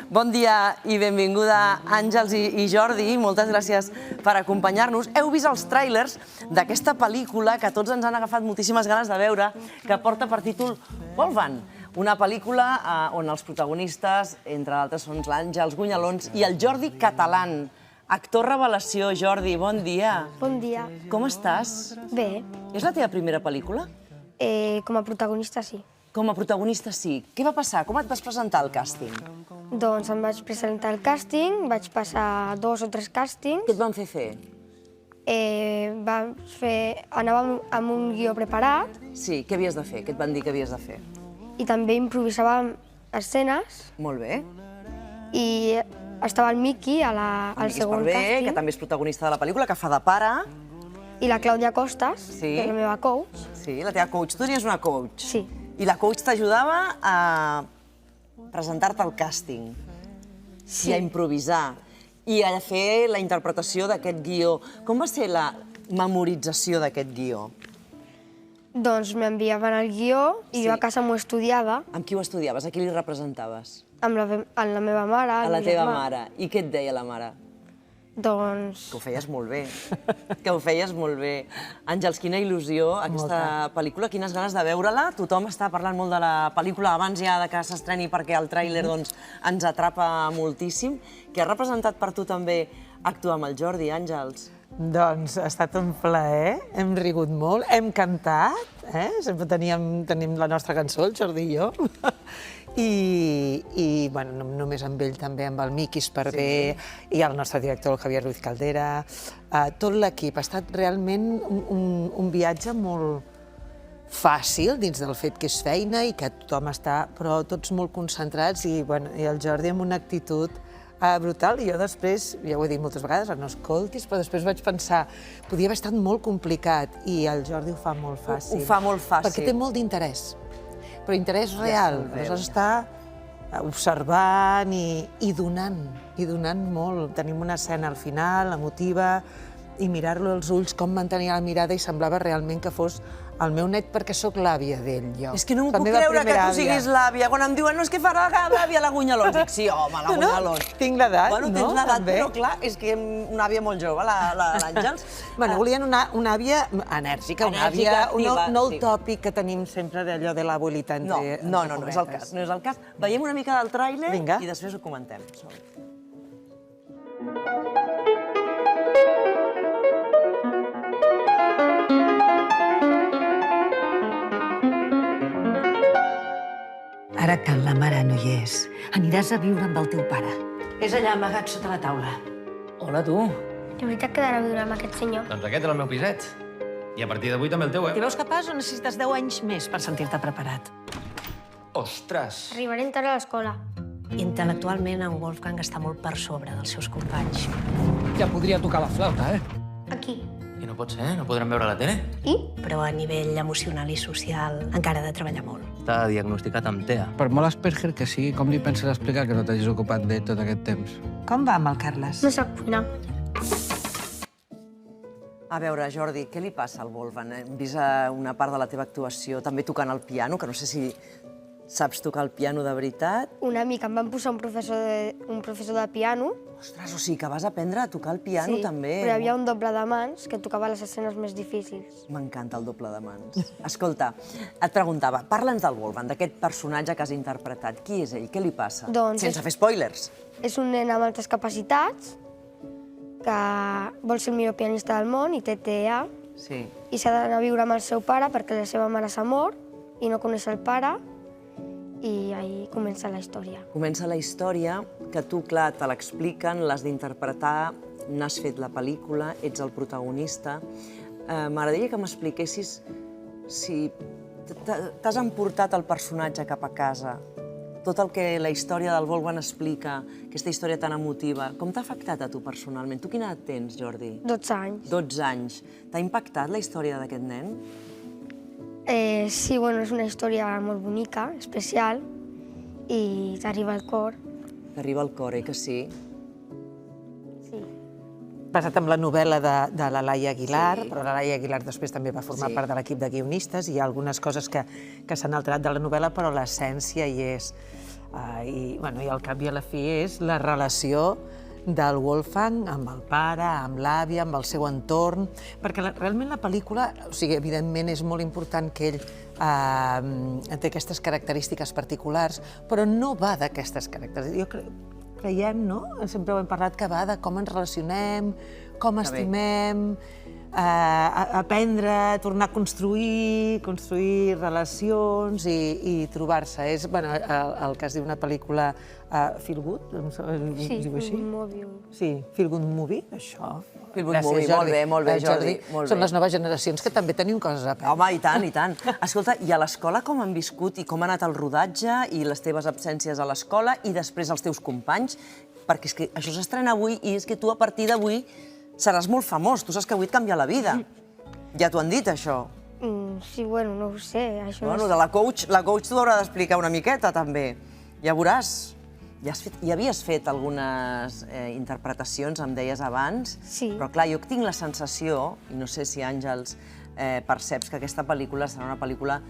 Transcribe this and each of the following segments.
Bon dia i benvinguda Àngels i Jordi. Moltes gràcies per acompanyar-nos. Heu vist els tràilers d'aquesta pel·lícula que tots ens han agafat moltíssimes ganes de veure, que porta per títol Wolfgang. Una pel·lícula on els protagonistes, entre d'altres, són l'Àngels Gunyalons i el Jordi Catalán. Actor revelació, Jordi, bon dia. Bon dia. Com estàs? Bé, És la teva primera pel·lícula? com a protagonista sí. Com a protagonista sí. Què va passar? Com et vas presentar al càsting? Doncs em vaig presentar al càsting, vaig passar 2 o 3 càstings. Què et van fer fer? Anàvem amb un guió preparat Sí, què havies de fer? Què et van dir que havies de fer? i també improvisàvem escenes Molt bé. i estava el Miqui al segon que càsting també és protagonista de la pel·lícula, que fa de pare. i la Clàudia Costas, Sí. que és la meva coach. Sí, la teva coach. Tu tenies una coach. Sí. I la coach t'ajudava a presentar-te al càsting. Sí. I a improvisar. I a fer la interpretació d'aquest guió. Com va ser la memorització d'aquest guió? Doncs m'enviaven el guió i jo a casa m'ho estudiava Amb qui ho estudiaves? A qui li representaves? amb la meva mare, A el la meu teva germà. mare. I què et deia la mare? Doncs Que ho feies molt bé, que ho feies molt bé. Àngels, quina il·lusió aquesta pel·lícula, quines ganes de veure-la. Tothom està parlant molt de la pel·lícula abans ja de que s'estreni perquè el tràiler ens atrapa moltíssim. Què ha representat per tu també actuar amb el Jordi, Àngels? Doncs ha estat un plaer, hem rigut molt, hem cantat, sempre tenim la nostra cançó, el Jordi i jo, i bueno, no només amb ell, també amb el Miqui Esparvé i el nostre director, el Javier Ruiz Caldera, tot l'equip. Ha estat realment un viatge molt fàcil dins del fet que és feina i que tothom està, però tots molt concentrats i el Jordi amb una actitud brutal. I jo després, ja ho he dit moltes vegades, no escoltis, però després vaig pensar, podia haver estat molt complicat i el Jordi ho fa molt fàcil. Ho fa molt fàcil. Perquè té molt d'interès, però interès real. Aleshores està observant i donant molt. Tenim una escena al final, emotiva, i mirar-lo als ulls, com mantenia la mirada, i semblava realment que fos el meu net, perquè sóc l'àvia d'ell, jo. És que no m'ho puc creure que tu siguis l'àvia. Quan em diuen, no, és que farà l'àvia la Gunyalons. Dic, sí, home, la Gunyalons. Tinc l'edat, no? Bueno, tens l'edat, però clar, és que una àvia molt jove, l'Àngels. Bueno, volien una àvia enèrgica, una àvia no el tòpic que tenim sempre d'allò de l'abuelita entre No, no és el cas, no és el cas. Veiem una mica del tràiler i després ho comentem. Ara que la mare no hi és, aniràs a viure amb el teu pare. És allà amagat sota la taula. Hola, tu. de veritat quedarà a viure amb aquest senyor. Doncs aquest és el meu piset. I a partir d'avui també el teu, T'hi veus capaç o necessites 10 anys més per sentir-te preparat? Ostres! Arribarem tard a l'escola. Intel·lectualment, en Wolfgang està molt per sobre dels seus companys. Ja podria tocar la flauta, Aquí. I no pot ser, no podrem veure la tele? Però a nivell emocional i social encara ha de treballar molt. Està diagnosticat amb TEA. Per molt Asperger que sigui, com li penses explicar que no t'hagis ocupat d'ell tot aquest temps? Com va amb el Carles? No sap cuinar. A veure, Jordi, què li passa al Wolfgang? Hem vist una part de la teva actuació també tocant el piano, que no sé si saps tocar el piano de veritat. Una mica em van posar un professor de piano. Ostres, o sigui que vas aprendre a tocar el piano també. Però hi havia un doble de mans que tocava les escenes més difícils. M'encanta el doble de mans. Escolta, et preguntava, parla'ns del Wolfgang, d'aquest personatge que has interpretat. Qui és ell? Què li passa? Doncs Sense fer spoilers. És un nen amb altes capacitats que vol ser el millor pianista del món i té TEA Sí. i s'ha d'anar a viure amb el seu pare perquè la seva mare s'ha mort i no coneix el pare i ahí comença la història. Comença la història que tu, clar, te l'expliquen, l'has d'interpretar, n'has fet la pel·lícula, ets el protagonista. M'agradaria que m'expliquessis si t'has emportat el personatge cap a casa, tot el que la història del Wolfgang explica, aquesta història tan emotiva, com t'ha afectat a tu personalment? Tu quina edat tens, Jordi? 12 anys. 12 anys. T'ha impactat la història d'aquest nen? Sí, bueno, és una història molt bonica, especial, i t'arriba al cor. T'arriba al cor, que sí? Sí. Basat en la novel·la de la Laia Aguilar, però la Laia Aguilar després també va formar part de l'equip de guionistes. Hi ha algunes coses que s'han alterat de la novel·la, però l'essència hi és. I al cap i a la fi és la relació del Wolfgang amb el pare, amb l'àvia, amb el seu entorn, perquè realment la pel·lícula, o sigui, evidentment és molt important que ell té aquestes característiques particulars, però no va d'aquestes característiques. Creiem, no? Sempre ho hem parlat, que va de com ens relacionem, com estimem, aprendre, tornar a construir relacions i trobar-se. És el que es diu una pel·lícula feel good, Sí, diu així? un movie. Sí, feel good movie, això. Feel good movie, molt bé, Jordi. Molt Són bé. les noves generacions que també tenim coses a aprendre. Home, i tant, i tant. Escolta, i a l'escola com han viscut i com ha anat el rodatge i les teves absències a l'escola i després els teus companys? Perquè és que això s'estrena avui i és que tu a partir d'avui seràs molt famós. Tu saps que avui et canvia la vida. Ja t'ho han dit, això. Sí, bueno, no ho sé. Això Bueno, de la coach t'ho haurà d'explicar una miqueta, també. Ja veuràs. Ja havies fet algunes interpretacions, em deies abans, Sí. però clar, jo tinc la sensació, i no sé si Àngels perceps, que aquesta pel·lícula serà una pel·lícula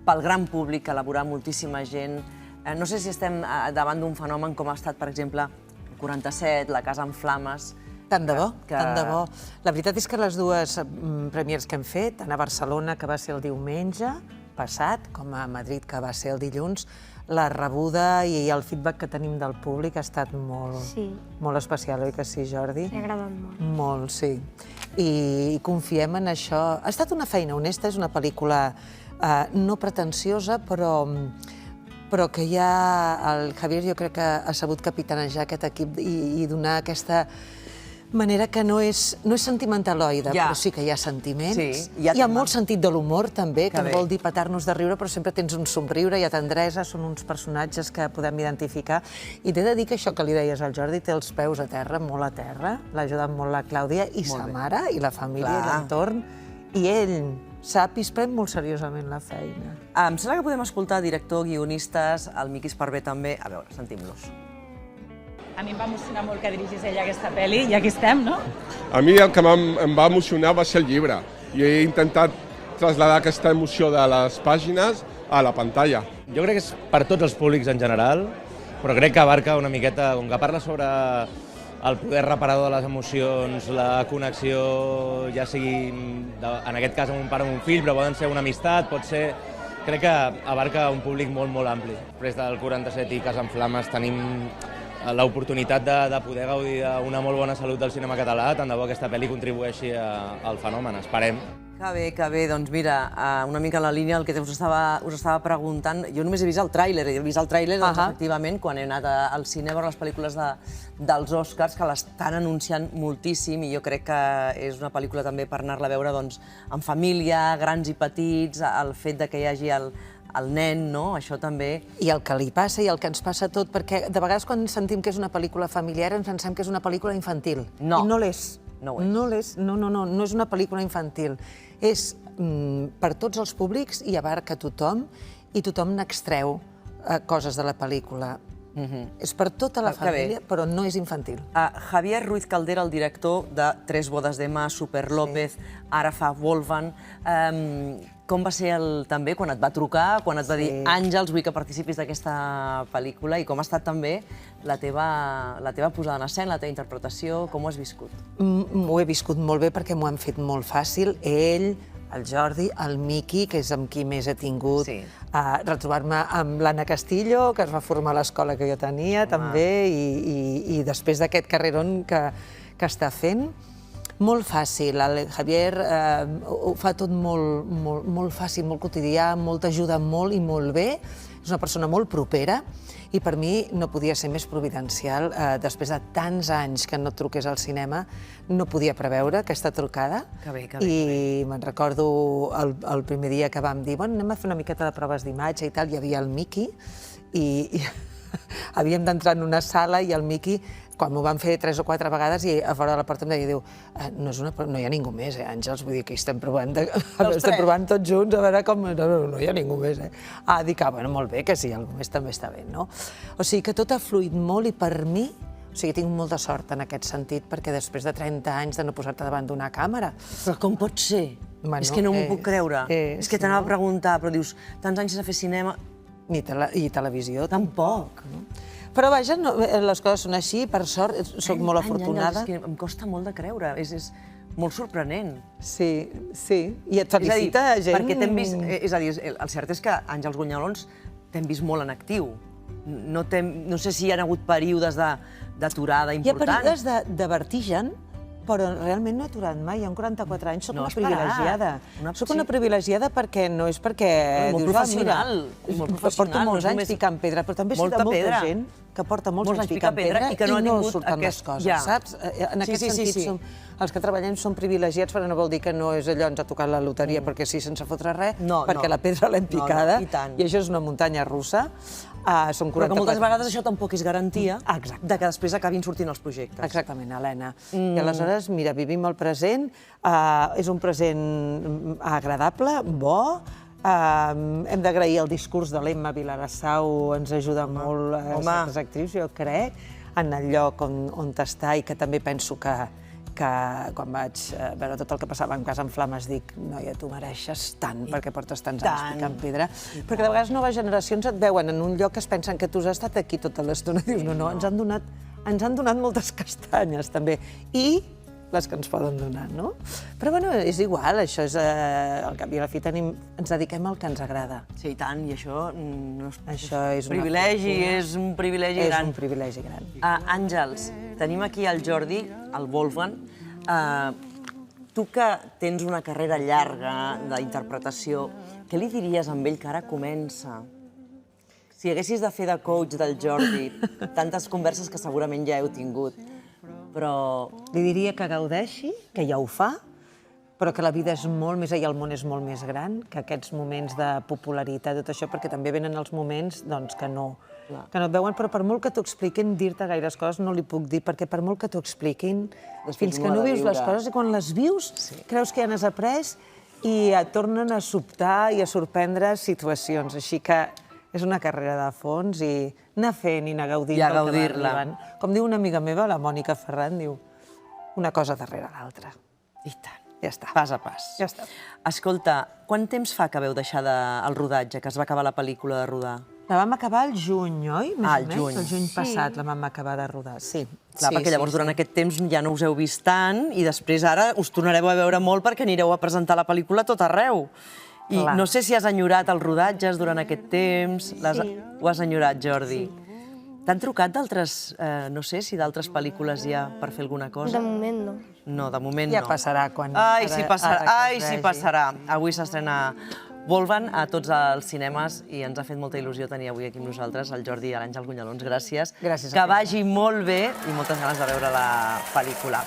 pel gran públic, que elaborarà moltíssima gent. No sé si estem davant d'un fenomen com ha estat, per exemple, el 47, La casa en flames. Tant de bo, que- tant de bo. La veritat és que les dues premiers que hem fet, tant a Barcelona, que va ser el diumenge passat, com a Madrid, que va ser el dilluns, la rebuda i el feedback que tenim del públic ha estat molt especial, oi que sí, Jordi? m'ha agradat molt. Molt, sí. I confiem en això. Ha estat una feina honesta, és una pel·lícula no pretensiosa, però que ja el Javier jo crec que ha sabut capitanejar aquest equip i donar aquesta manera que no és sentimentaloide, però sí que hi ha sentiments. Sí, hi ha molt sentit de l'humor, també, que Que bé. vol dir petar-nos de riure, però sempre tens un somriure, hi ha tendresa, són uns personatges que podem identificar. I t'he de dir que això que li deies al Jordi té els peus a terra, molt a terra, l'ha ajudat molt la Clàudia, i sa mare, i la família, i l'entorn, i ell sap i es pren molt seriosament la feina. Em sembla que podem escoltar director, guionistes, el Miqui Esparvé també. A veure, sentim-los. A mi em va emocionar molt que dirigís ella aquesta pel·li, i aquí estem, no? A mi el que em va emocionar va ser el llibre i he intentat traslladar aquesta emoció de les pàgines a la pantalla. Jo crec que és per tots els públics en general, però crec que abarca una miqueta, com que parla sobre el poder reparador de les emocions, la connexió, ja sigui, en aquest cas, amb un pare o un fill, però poden ser una amistat, pot ser... Crec que abarca un públic molt, molt ampli. Després del 47 i Casa en Flames tenim l'oportunitat de poder gaudir d'una molt bona salut del cinema català, tant de bo aquesta pel·li contribueixi al fenomen, esperem. Que bé, doncs mira, una mica en la línia del que us estava preguntant. Jo només he vist el tràiler, efectivament, quan he anat al cine a veure les pel·lícules dels Oscars, que l'estan anunciant moltíssim, i jo crec que és una pel·lícula també per anar-la a veure en família, grans i petits, el fet que hi hagi el nen, no? Això també... I el que li passa i el que ens passa a tot, perquè de vegades quan sentim que és una pel·lícula familiar ens pensem que és una pel·lícula infantil. No. I no l'és. No ho és. No és una pel·lícula infantil. És per tots els públics i abarca tothom, i tothom n'extreu coses de la pel·lícula. És per tota la família, però no és infantil. Javier Ruiz Caldera, el director de Tres bodes de mà, Super López, ara fa Wolfgang. Com va ser també quan et va trucar, quan et va dir Àngels, vull que participis d'aquesta pel·lícula, i com ha estat també la teva posada en escena, la teva interpretació, com ho has viscut? M'ho he viscut molt bé perquè m'ho han fet molt fàcil. Ell, el Jordi, el Miqui, que és amb qui més he tingut, retrobar-me amb l'Anna Castillo, que es va formar a l'escola que jo tenia, també, i després d'aquest carrerón que està fent. Molt fàcil. El Javier ho fa tot molt fàcil, molt quotidià, t'ajuda molt i molt bé. És una persona molt propera i per mi no podia ser més providencial. Després de tants anys que no truqués al cinema, no podia preveure aquesta trucada. Que bé. I me'n recordo el primer dia que vam dir, bueno, anem a fer una miqueta de proves d'imatge i tal, hi havia el Miqui i havíem d'entrar en una sala i el Miqui, quan m'ho van fer 3 o 4 vegades, i a fora de la porta em deia, diu, no hi ha ningú més, Àngels? Vull dir que estem provant tots junts, a veure com... No hi ha ningú més, dic, bueno, molt bé, que sí, algú més també està bé, no? O sigui que tot ha fluït molt i per mi, o sigui, tinc molta sort en aquest sentit, perquè després de 30 anys de no posar-te davant d'una càmera... Però com pot ser? És que no m'ho puc creure. És que t'anava a preguntar, però dius, tants anys sense fer cinema... I televisió Tampoc. no? Però vaja, les coses són així, per sort, soc molt afortunada. És que em costa molt de creure, és molt sorprenent. Sí, i et felicita gent... Perquè t'hem vist... És a dir, el cert és que Àngels Gunyalons t'hem vist molt en actiu. No sé si hi ha hagut períodes d'aturada importants. Hi ha períodes de vertigen, però realment no he aturat mai. Amb 44 anys soc una privilegiada. Soc una privilegiada perquè no és perquè... Molt professional. Porto molts anys ficant pedra, però també sé de molta gent que porta molts anys ficant pedra i no surten les coses, saps? En aquest sentit, els que treballem som privilegiats, però no vol dir que no és allò, ens ha tocat la loteria, perquè sí, sense fotre res, perquè la pedra l'hem picada, i això és una muntanya russa. Però que moltes vegades això tampoc és garantia de que després acabin sortint els projectes. Exactament, Helena. I aleshores, mira, vivim el present, és un present agradable, bo, hem d'agrair el discurs de l'Emma Vilarassau, ens ajuda molt a certes actrius, jo crec, en el lloc on està i que també penso que quan vaig veure tot el que passava en Casa en Flames dic, noia, tu mereixes tant perquè portes tants anys picant pedra, perquè de vegades noves generacions et veuen en un lloc que es pensen que tu has estat aquí tota l'estona i dius, no, ens han donat moltes castanyes també, i les que ens poden donar, no? Però bueno, és igual, això és... Al cap i a la fi ens dediquem al que ens agrada. Sí, i tant, i això és un privilegi, és un privilegi gran. És un privilegi gran. Àngels, tenim aquí el Jordi, el Wolfgang. Tu que tens una carrera llarga d'interpretació, què li diries a ell que ara comença? Si haguessis de fer de coach del Jordi, tantes converses que segurament ja heu tingut, però... Li diria que gaudeixi, que ja ho fa, però que la vida és molt més, i el món és molt més gran, que aquests moments de popularitat, tot això, perquè també venen els moments que no et veuen, però per molt que t'ho expliquin, dir-te gaires coses no li puc dir, perquè per molt que t'ho expliquin, fins que no vius les coses, i quan les vius, creus que ja n'has après i et tornen a sobtar i a sorprendre situacions. Així que és una carrera de fons i anar fent i anar gaudint del que va arribant. Com diu una amiga meva, la Mònica Ferran, diu una cosa darrere l'altra. I tant. Ja està. Pas a pas. Ja està. Escolta, quant temps fa que vau deixar el rodatge, que es va acabar la pel·lícula de rodar? La vam acabar al juny, oi? Al juny. El juny passat la vam acabar de rodar, sí. Clar, perquè llavors durant aquest temps ja no us heu vist tant i després ara us tornareu a veure molt perquè anireu a presentar la pel·lícula a tot arreu. I no sé si has enyorat els rodatges durant aquest temps. Ho has enyorat, Jordi? T'han trucat d'altres, no sé si d'altres pel·lícules ja per fer alguna cosa? De moment no. No, de moment no. Ja passarà quan... Ai, sí passarà. Avui s'estrena Wolfgang a tots els cinemes i ens ha fet molta il·lusió tenir avui aquí amb nosaltres el Jordi i l'Àngel Gunyalons. Gràcies. Gràcies. Que vagi molt bé i moltes ganes de veure la pel·lícula.